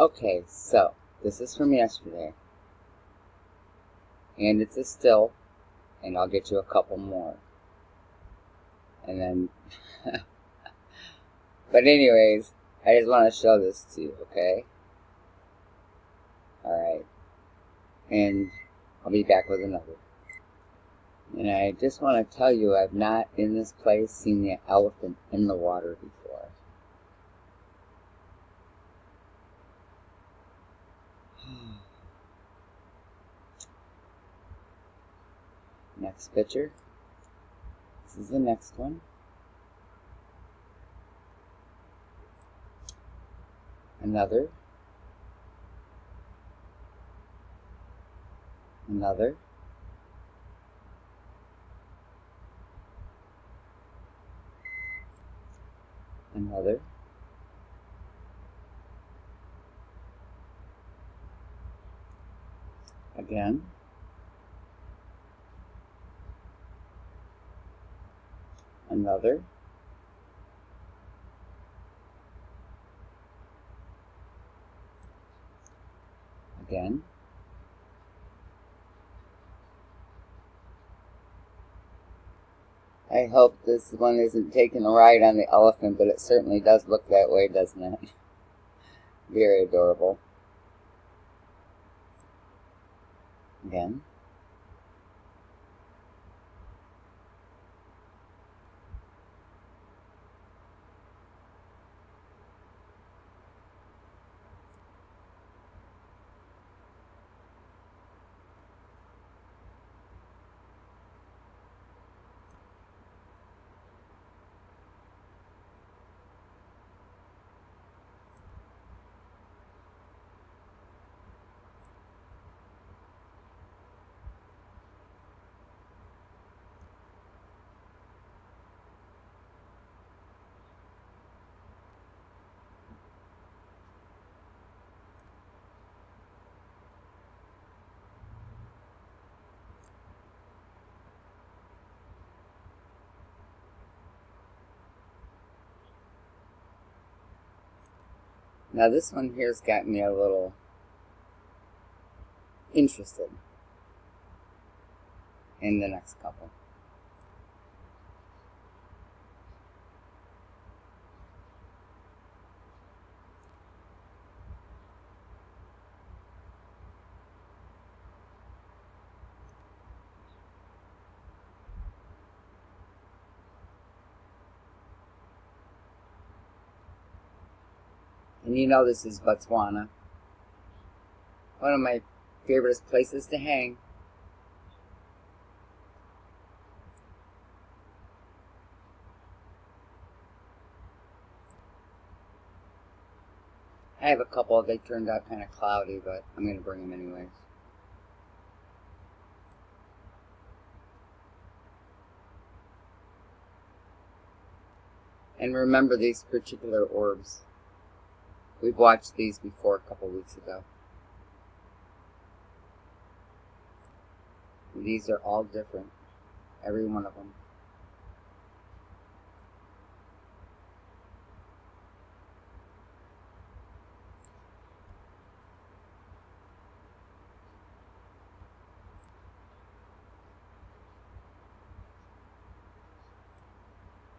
Okay, so this is from yesterday, and it's a still, and I'll get you a couple more, and then but anyways, I just want to show this to you, okay? Alright, and I'll be back with another. And I just want to tell you, I've not in this place seen the elephant in the water before. Next picture. This is the next one. Another. Another. Another. Again. Another. Again. I hope this one isn't taking a ride on the elephant, but it certainly does look that way, doesn't it? Very adorable. Again. Now this one here's got me a little interested in the next couple. And you know this is Botswana. One of my favorite places to hang. I have a couple. They turned out kind of cloudy, but I'm going to bring them anyways. And remember these particular orbs. We've watched these before a couple weeks ago. These are all different. Every one of them.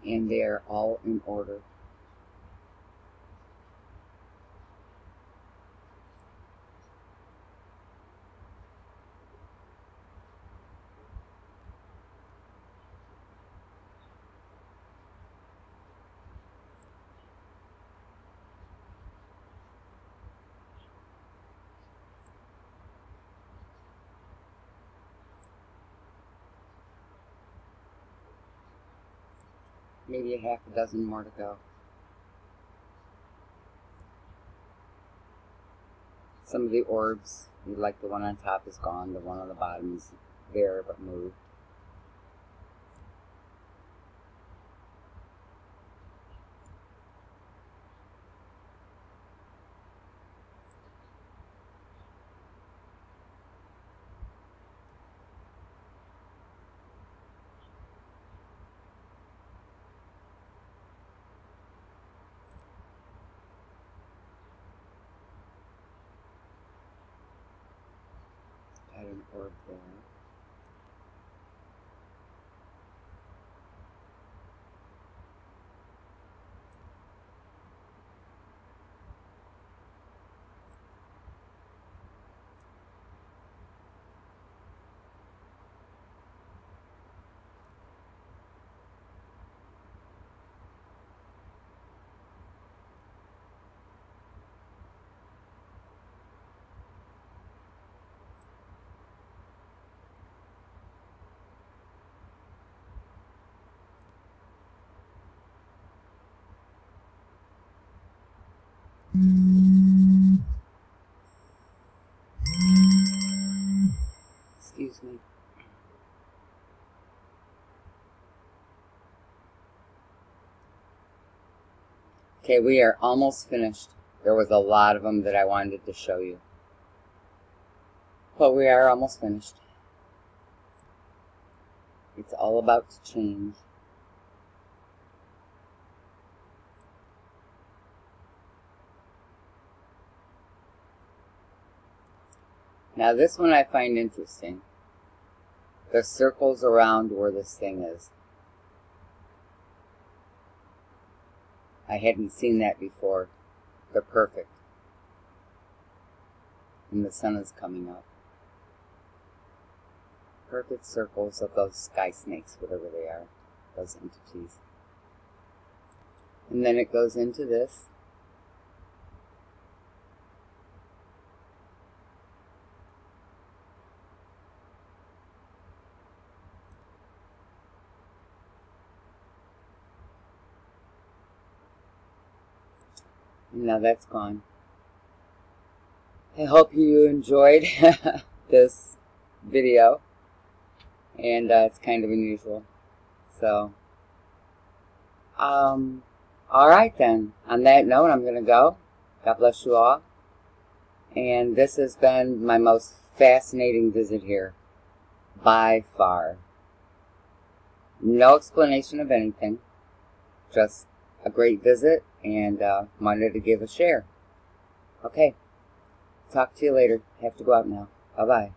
And they are all in order. Maybe a half a dozen more to go. Some of the orbs, like the one on top is gone, the one on the bottom is there but moved. an orb there. Excuse me. Okay, we are almost finished. There was a lot of them that I wanted to show you. But we are almost finished. It's all about to change. Now this one I find interesting. The circles around where this thing is. I hadn't seen that before. They're perfect. And the sun is coming up. Perfect circles of those sky snakes, whatever they are. Those entities. And then it goes into this. And now that's gone. I hope you enjoyed this video. And it's kind of unusual. So, alright then. On that note, I'm going to go. God bless you all. And this has been my most fascinating visit here. By far. No explanation of anything. Just a great visit. And wanted to give a share. Okay. Talk to you later. Have to go out now. Bye-bye.